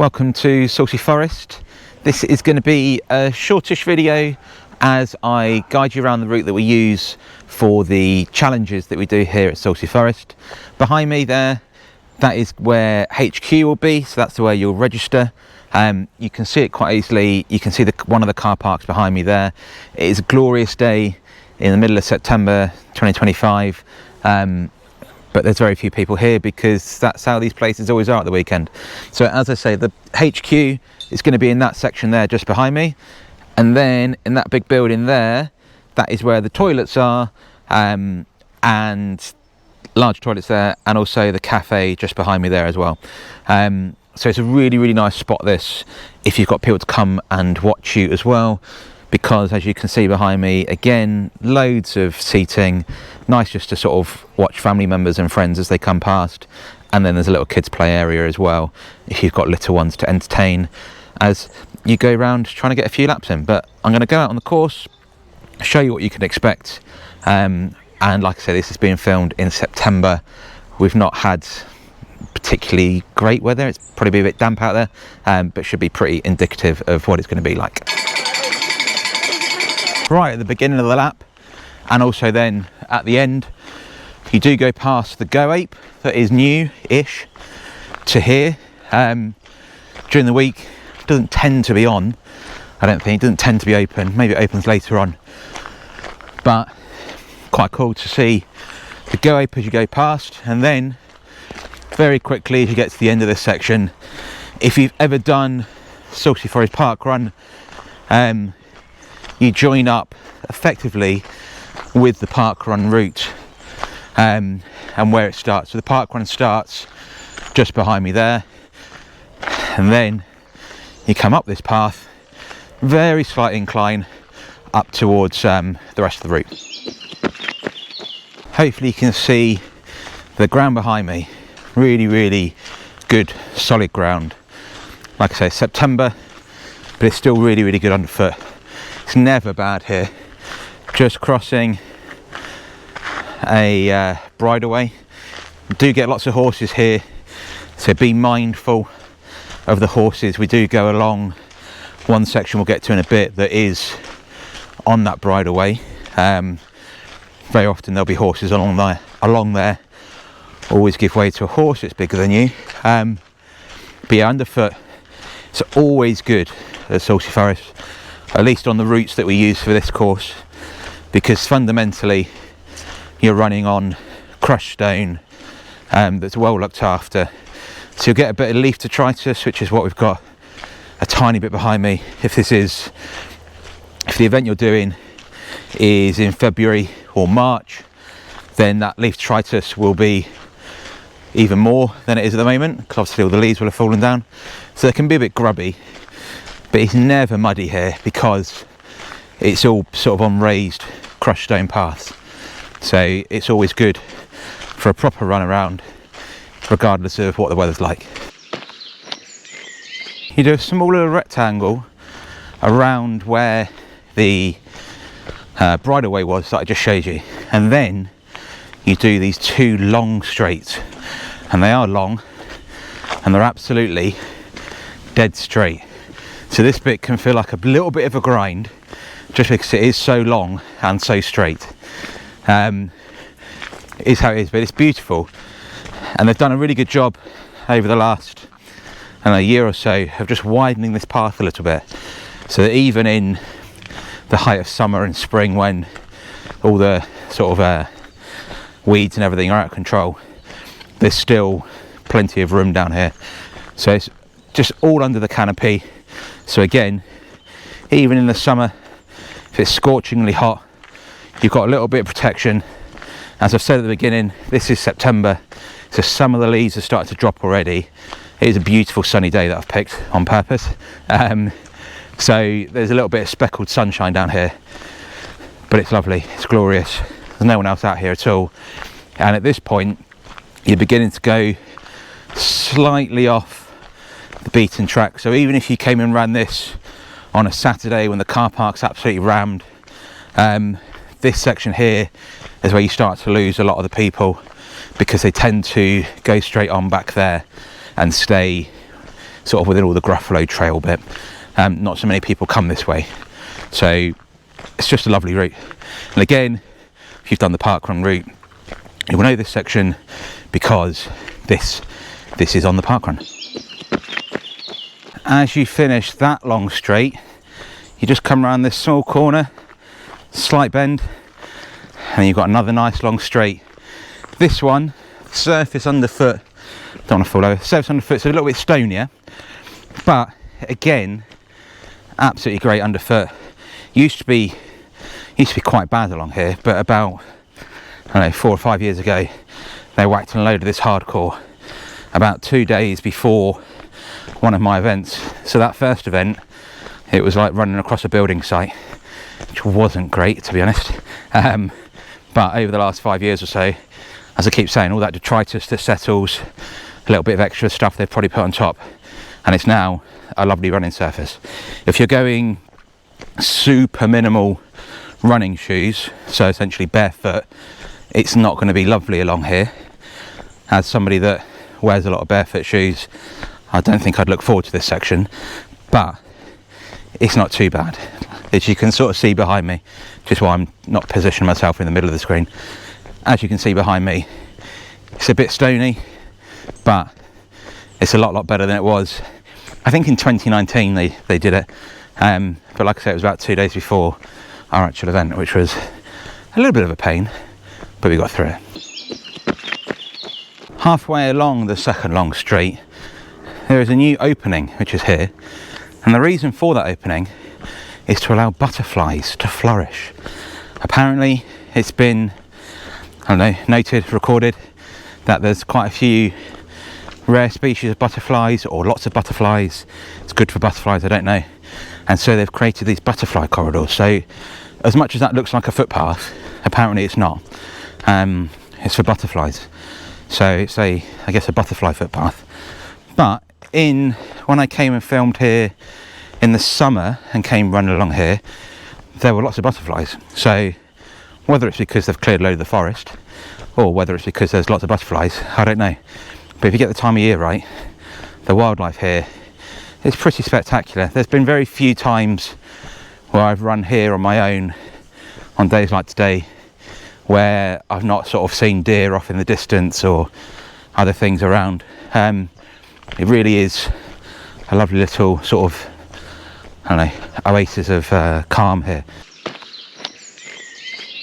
Welcome to Salcey Forest. This is going to be a shortish video as I guide you around the route that we use for the challenges that we do here at Salcey Forest. Behind me there, that is where HQ will be, so that's where you'll register. You can see it quite easily. You can see one of the car parks behind me there. It is a glorious day in the middle of September 2025. But there's very few people here because that's how these places always are at the weekend. So as I say, the HQ is going to be in that section there just behind me, and then in that big building there, that is where the toilets are, and large toilets there, and also the cafe just behind me there as well. So it's a really nice spot, this, if you've got people to come and watch you as well, because as you can see behind me, again, loads of seating, nice just to sort of watch family members and friends as they come past. And then there's a little kids play area as well, if you've got little ones to entertain as you go around trying to get a few laps in. But I'm going to go out on the course, show you what you can expect, and like I said, this is being filmed in September. We've not had particularly great weather. It's probably be a bit damp out there, but should be pretty indicative of what it's going to be like. Right at the beginning of the lap, and also then at the end, you do go past the Go Ape that is new-ish to here. During the week, it doesn't tend to be on, I don't think. It doesn't tend to be open. Maybe it opens later on, but quite cool to see the Go Ape as you go past. And then very quickly, as you get to the end of this section, if you've ever done Salcey Forest Park Run, you join up effectively with the park run route, and where it starts. So the park run starts just behind me there, and then you come up this path, very slight incline up towards the rest of the route. Hopefully you can see the ground behind me. Really good solid ground. Like I say, September, but it's still really good underfoot. It's never bad here. Just crossing a bridleway. We do get lots of horses here, so be mindful of the horses. We do go along one section we'll get to in a bit that is on that bridleway. Very often there'll be horses along there. Always give way to a horse that's bigger than you. But yeah, underfoot, it's always good at Salcey Forest, at least on the routes that we use for this course, because fundamentally you're running on crushed stone that's well looked after. So you'll get a bit of leaf detritus, which is what we've got a tiny bit behind me. If the event you're doing is in February or March, then that leaf detritus will be even more than it is at the moment, because obviously all the leaves will have fallen down. So it can be a bit grubby, but it's never muddy here because it's all sort of on raised crushed stone paths. So it's always good for a proper run around, regardless of what the weather's like. You do a small little rectangle around where the bridleway was that I just showed you, and then you do these two long straights, and they are long and they're absolutely dead straight. So this bit can feel like a little bit of a grind just because it is so long and so straight. It is how it is, but it's beautiful, and they've done a really good job over the last year or so of just widening this path a little bit, so that even in the height of summer and spring, when all the sort of weeds and everything are out of control, there's still plenty of room down here. So it's just all under the canopy. So again, even in the summer, if it's scorchingly hot, you've got a little bit of protection. As I've said at the beginning, this is September, so some of the leaves have started to drop already. It is a beautiful sunny day that I've picked on purpose. So there's a little bit of speckled sunshine down here, but it's lovely, it's glorious. There's no one else out here at all. And at this point, you're beginning to go slightly off the beaten track. So even if you came and ran this on a Saturday when the car park's absolutely rammed, this section here is where you start to lose a lot of the people, because they tend to go straight on back there and stay sort of within all the Gruffalo Trail bit. Not so many people come this way, so it's just a lovely route. And again, if you've done the parkrun route, you will know this section because this is on the parkrun. As you finish that long straight, you just come around this small corner, slight bend, and you've got another nice long straight. This one, surface underfoot, don't want to fall over, surface underfoot's a little bit stonier, but again, absolutely great underfoot. Used to be quite bad along here, but about, I don't know, 4 or 5 years ago, they whacked in a load of this hardcore about 2 days before one of my events. So that first event, it was like running across a building site, which wasn't great, to be honest. But over the last 5 years or so, as I keep saying, all that detritus that settles, a little bit of extra stuff they've probably put on top, and it's now a lovely running surface. If you're going super minimal running shoes, so essentially barefoot, it's not going to be lovely along here. As somebody that wears a lot of barefoot shoes, I don't think I'd look forward to this section, but it's not too bad. As you can sort of see behind me, just why I'm not positioning myself in the middle of the screen, as you can see behind me, it's a bit stony, but it's a lot better than it was. I think in 2019 they did it, but like I said, it was about 2 days before our actual event, which was a little bit of a pain, but we got through it. Halfway along the second long straight, there is a new opening, which is here, and the reason for that opening is to allow butterflies to flourish. Apparently it's been, I don't know, noted, recorded, that there's quite a few rare species of butterflies, or lots of butterflies. It's good for butterflies, I don't know. And so they've created these butterfly corridors. So as much as that looks like a footpath, apparently it's not. It's for butterflies. So it's I guess a butterfly footpath. But when I came and filmed here in the summer and came running along here, there were lots of butterflies. So whether it's because they've cleared a load of the forest, or whether it's because there's lots of butterflies, I don't know. But if you get the time of year right, the wildlife here is pretty spectacular. There's been very few times where I've run here on my own on days like today where I've not sort of seen deer off in the distance or other things around. It really is a lovely little sort of, I don't know, oasis of calm here.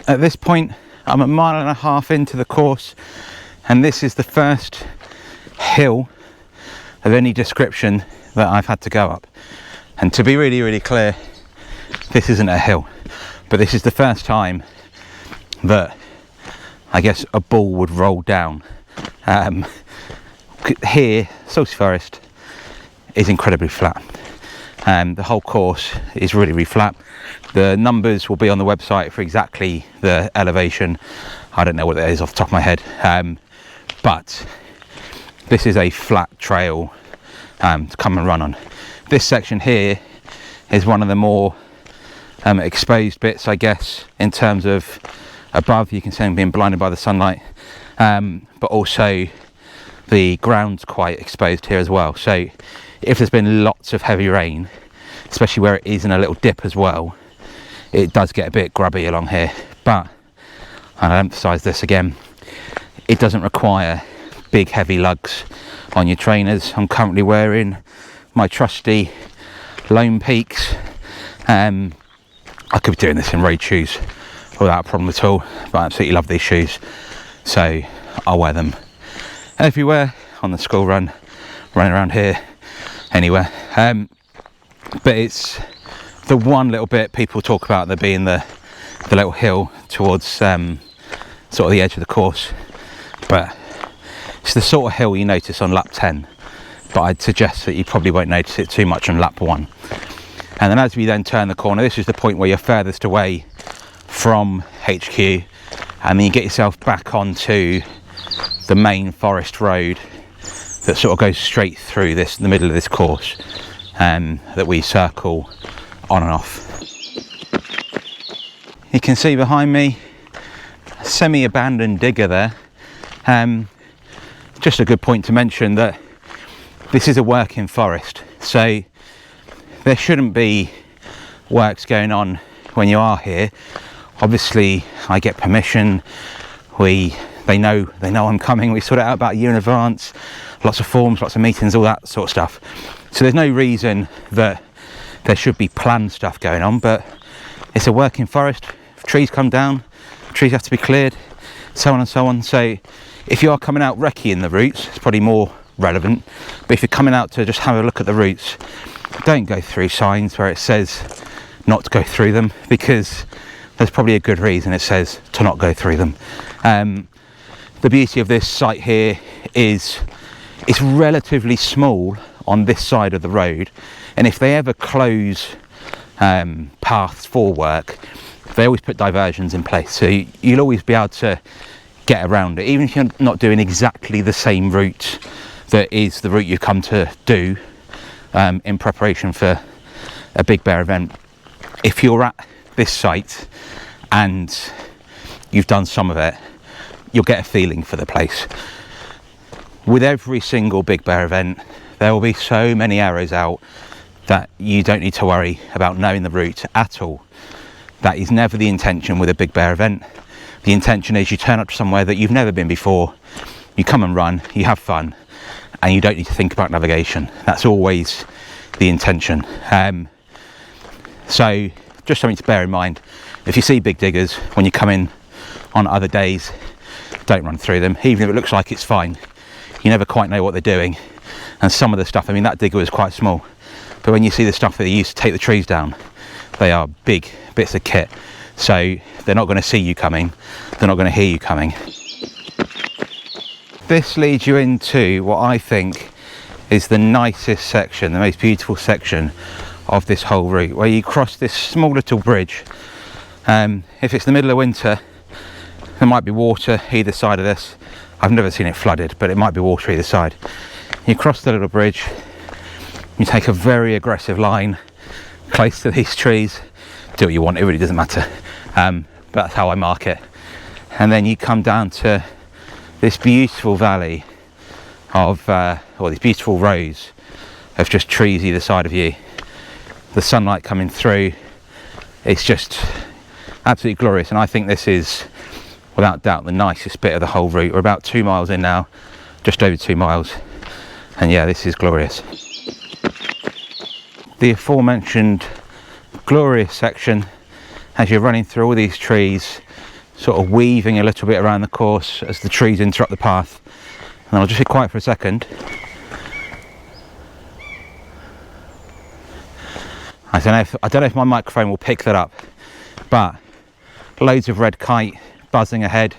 At this point, I'm 1.5 miles into the course, and this is the first hill of any description that I've had to go up. And to be really clear, this isn't a hill, but this is the first time that I guess a ball would roll down. Here, Salcey Forest is incredibly flat. The whole course is really flat. The numbers will be on the website for exactly the elevation. I don't know what it is off the top of my head, but this is a flat trail to come and run on. This section here is one of the more exposed bits, I guess, in terms of above. You can see I'm being blinded by the sunlight, but also the ground's quite exposed here as well. So if there's been lots of heavy rain, especially where it is in a little dip as well, it does get a bit grubby along here. But, and I'll emphasise this again, it doesn't require big heavy lugs on your trainers. I'm currently wearing my trusty Lone Peaks. I could be doing this in road shoes without a problem at all, but I absolutely love these shoes, so I'll wear them everywhere, on the school run, running around here, anywhere. But it's the one little bit people talk about, there being the little hill towards sort of the edge of the course, but it's the sort of hill you notice on lap 10, but I'd suggest that you probably won't notice it too much on lap 1. And then as we then turn the corner, this is the point where you're furthest away from HQ, and then you get yourself back onto the main forest road that sort of goes straight through the middle of this course, that we circle on and off. You can see behind me a semi-abandoned digger there. Just a good point to mention that this is a working forest, so there shouldn't be works going on when you are here. Obviously I get permission, they know I'm coming, we sort it out about a year in advance, lots of forms, lots of meetings, all that sort of stuff. So there's no reason that there should be planned stuff going on, but it's a working forest. If trees come down, trees have to be cleared, so on and so on. So if you are coming out recceing the routes, it's probably more relevant, but if you're coming out to just have a look at the routes, don't go through signs where it says not to go through them, because there's probably a good reason it says to not go through them. The beauty of this site here is it's relatively small on this side of the road, and if they ever close paths for work, they always put diversions in place, so you'll always be able to get around it, even if you're not doing exactly the same route that is the route you come to do in preparation for a Big Bear event. If you're at this site and you've done some of it, you'll get a feeling for the place. With every single Big Bear event, there will be so many arrows out that you don't need to worry about knowing the route at all. That is never the intention with a Big Bear event. The intention is you turn up to somewhere that you've never been before, you come and run, you have fun, and you don't need to think about navigation. That's always the intention. So just something to bear in mind. If you see big diggers when you come in on other days, don't run through them, even if it looks like it's fine. You never quite know what they're doing. And some of the stuff, I mean, that digger was quite small, but when you see the stuff that they use to take the trees down, they are big bits of kit. So they're not going to see you coming, they're not going to hear you coming. This leads you into what I think is the nicest section, the most beautiful section of this whole route, where you cross this small little bridge. If it's the middle of winter, there might be water either side of this. I've never seen it flooded, but it might be water either side. You cross the little bridge, you take a very aggressive line close to these trees, do what you want, it really doesn't matter, but that's how I mark it. And then you come down to this beautiful valley of, or these beautiful rows of just trees either side of you. The sunlight coming through, it's just absolutely glorious, and I think this is without doubt the nicest bit of the whole route. We're about 2 miles in now, just over 2 miles, and yeah, this is glorious. The aforementioned glorious section, as you're running through all these trees, sort of weaving a little bit around the course as the trees interrupt the path. And I'll just be quiet for a second. I don't know if my microphone will pick that up, but loads of red kite buzzing ahead.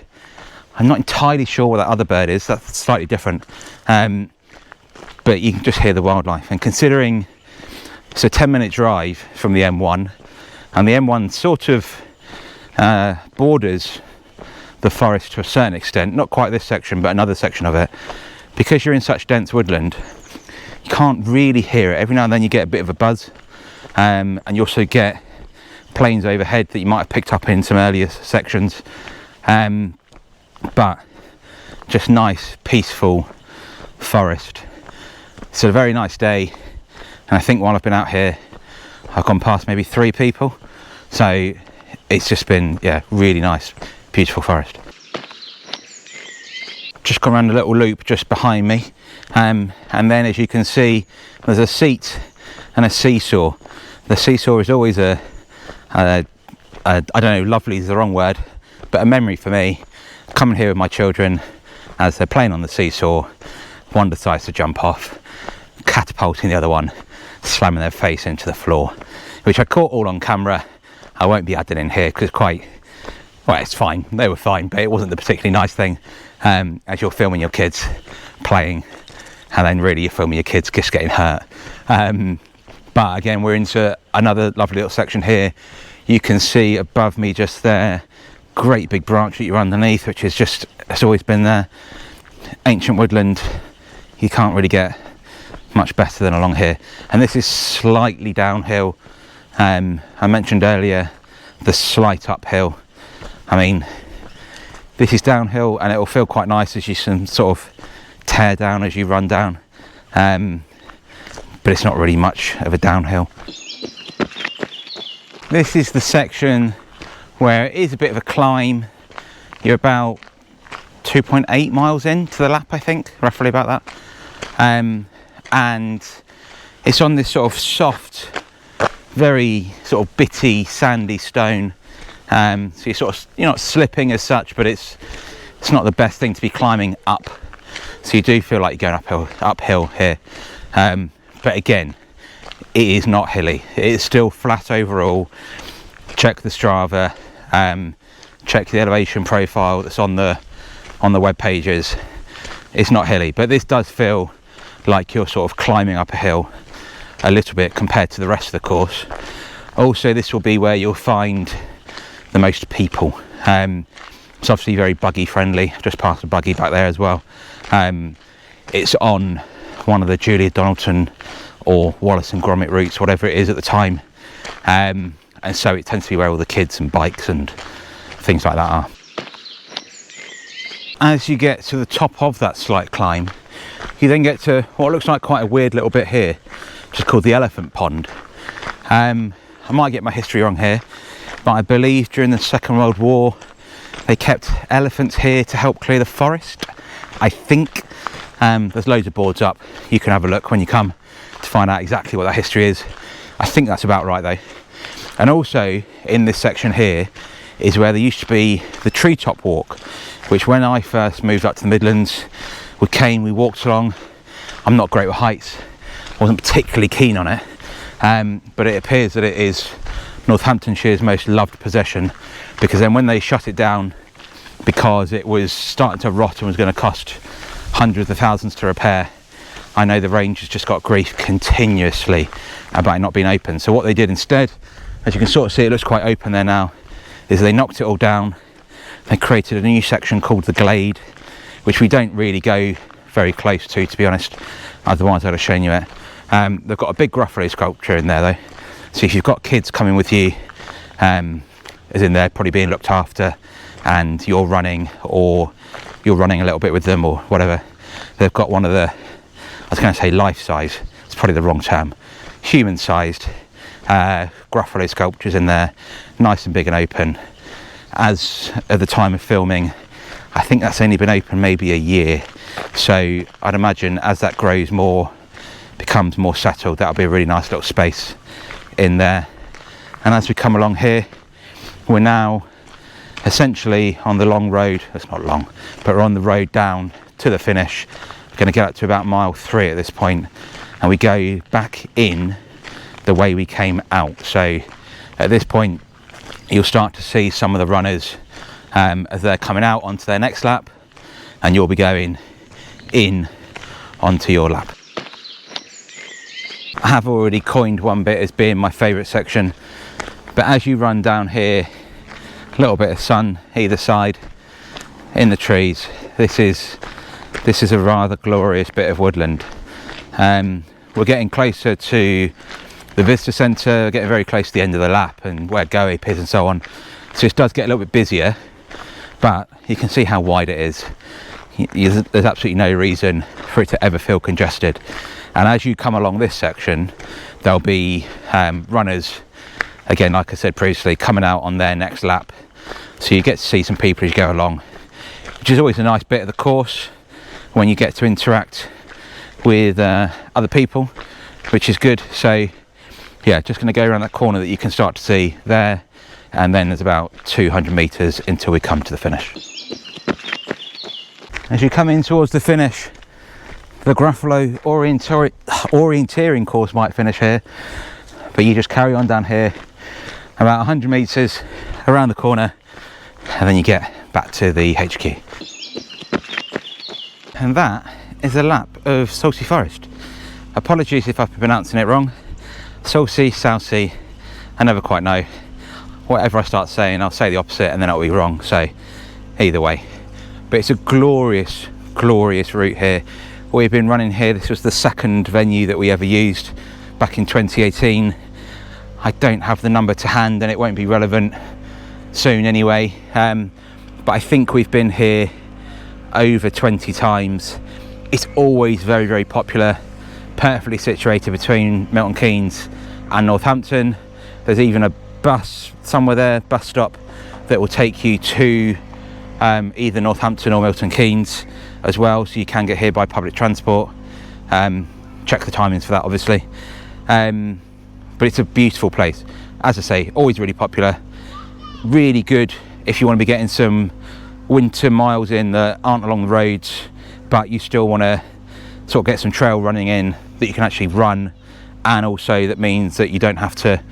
I'm not entirely sure what that other bird is, that's slightly different, but you can just hear the wildlife. And considering it's a 10-minute drive from the M1, and the M1 sort of borders the forest to a certain extent, not quite this section but another section of it, because you're in such dense woodland you can't really hear it. Every now and then you get a bit of a buzz, and you also get planes overhead that you might have picked up in some earlier sections, but just nice peaceful forest. It's a very nice day, and I think while I've been out here I've gone past maybe 3 people, so it's just been, yeah, really nice, beautiful forest. Just gone around a little loop just behind me, and then as you can see there's a seat and a seesaw. The seesaw is always I don't know, lovely is the wrong word, but a memory for me. Coming here with my children, as they're playing on the seesaw, one decides to jump off, catapulting the other one, slamming their face into the floor, which I caught all on camera. I won't be adding in here because it's fine, they were fine, but it wasn't the particularly nice thing, as you're filming your kids playing, and then really you're filming your kids just getting hurt. But again, we're into another lovely little section here. You can see above me just there, great big branch that you're underneath, which is just, it's always been there. Ancient woodland, you can't really get much better than along here. And this is slightly downhill. I mentioned earlier the slight uphill. I mean, this is downhill and it'll feel quite nice as you some sort of tear down as you run down. but it's not really much of a downhill. This is the section where it is a bit of a climb. You're about 2.8 miles into the lap, I think, roughly about that. And it's on this sort of soft, very sort of bitty, sandy stone. So you're not slipping as such, but it's not the best thing to be climbing up. So you do feel like you're going uphill here. But again, it is not hilly. It is still flat overall. Check the Strava, check the elevation profile that's on the web pages. It's not hilly, but this does feel like you're sort of climbing up a hill a little bit compared to the rest of the course. Also, this will be where you'll find the most people. It's obviously very buggy friendly. Just past a buggy back there as well. It's on one of the Julia Donaldson or Wallace and Gromit routes, whatever it is at the time, and so it tends to be where all the kids and bikes and things like that are. As you get to the top of that slight climb, you then get to what looks like quite a weird little bit here, which is called the Elephant Pond. I might get my history wrong here, but I believe during the Second World War they kept elephants here to help clear the forest, I think. There's loads of boards up, you can have a look when you come to find out exactly what that history is. I think that's about right though. And also in this section here is where there used to be the treetop walk, which when I first moved up to the Midlands with Kane, we walked along. I'm not great with heights, wasn't particularly keen on it, but it appears that it is Northamptonshire's most loved possession, because then when they shut it down because it was starting to rot and was going to cost hundreds of thousands to repair, I know the range has just got grief continuously about it not being open. So what they did instead, as you can sort of see, it looks quite open there now, is they knocked it all down. They created a new section called the Glade, which we don't really go very close to be honest, otherwise I'd have shown you it. They've got a big Gruffalo sculpture in there though, so if you've got kids coming with you, as in they're probably being looked after and you're running, or you're running a little bit with them or whatever, they've got one of the, I was going to say life size, it's probably the wrong term, human sized Gruffalo sculptures in there, nice and big and open. As at the time of filming, I think that's only been open maybe a year, so I'd imagine as that grows more, becomes more settled, that'll be a really nice little space in there. And as we come along here, we're now essentially on the long road. It's not long, but we're on the road down to the finish. We're going to get up to about mile 3 at this point, and we go back in the way we came out. So at this point you'll start to see some of the runners as they're coming out onto their next lap, and you'll be going in onto your lap. I have already coined one bit as being my favourite section, but as you run down here, a little bit of sun either side in the trees, this is a rather glorious bit of woodland. We're getting closer to the visitor centre, getting very close to the end of the lap and where Goep is and so on, so it does get a little bit busier, but you can see how wide it is. There's absolutely no reason for it to ever feel congested. And as you come along this section, there'll be runners, again like I said previously, coming out on their next lap, so you get to see some people as you go along, which is always a nice bit of the course when you get to interact with other people, which is good. So yeah, just going to go around that corner that you can start to see there, and then there's about 200 metres until we come to the finish. As you come in towards the finish, the Gruffalo orienteering course might finish here, but you just carry on down here about 100 metres around the corner, and then you get back to the HQ. And that is a lap of Salcey Forest. Apologies if I've been pronouncing it wrong. Salcey, I never quite know. Whatever I start saying, I'll say the opposite and then I'll be wrong, so either way. But it's a glorious, glorious route here. We've been running here, this was the second venue that we ever used back in 2018. I don't have the number to hand and it won't be relevant soon anyway, but I think we've been here over 20 times. It's always very, very popular. perfectly situated between Milton Keynes and Northampton. There's even a bus somewhere there, bus stop, that will take you to either Northampton or Milton Keynes as well, so you can get here by public transport. Check the timings for that, obviously. But it's a beautiful place. As I say, always really popular, really good if you want to be getting some winter miles in that aren't along the roads, but you still want to sort of get some trail running in that you can actually run, and also that means that you don't have to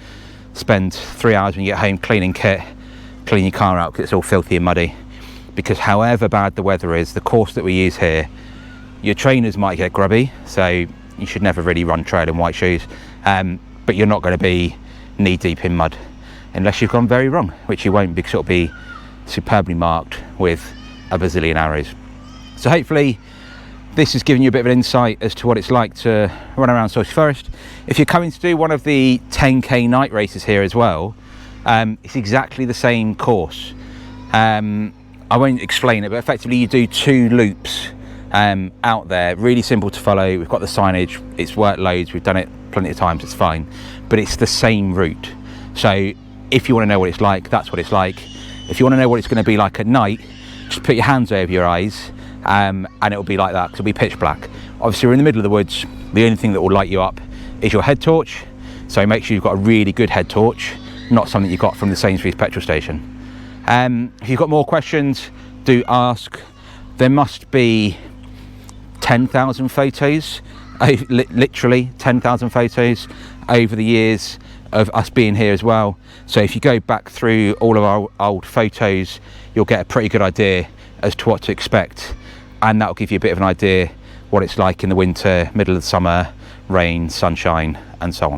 spend 3 hours when you get home cleaning your car out because it's all filthy and muddy. Because however bad the weather is, the course that we use here, your trainers might get grubby, so you should never really run trail in white shoes, but you're not going to be knee deep in mud unless you've gone very wrong, which you won't, because it'll be superbly marked with a bazillion arrows. So hopefully this has given you a bit of an insight as to what it's like to run around Salcey Forest. If you're coming to do one of the 10k night races here as well, it's exactly the same course. I won't explain it, but effectively you do 2 loops out there, really simple to follow. We've got the signage, it's worked loads, we've done it plenty of times, it's fine, but it's the same route. So if you want to know what it's like, that's what it's like. If you want to know what it's going to be like at night, just put your hands over your eyes, and it'll be like that, because it'll be pitch black. Obviously we're in the middle of the woods, the only thing that will light you up is your head torch, so make sure you've got a really good head torch, not something you got from the Sainsbury's petrol station. If you've got more questions, do ask. There must be 10,000 photos, literally 10,000 photos over the years of us being here as well. So if you go back through all of our old photos, you'll get a pretty good idea as to what to expect, and that'll give you a bit of an idea what it's like in the winter, middle of the summer, rain, sunshine, and so on.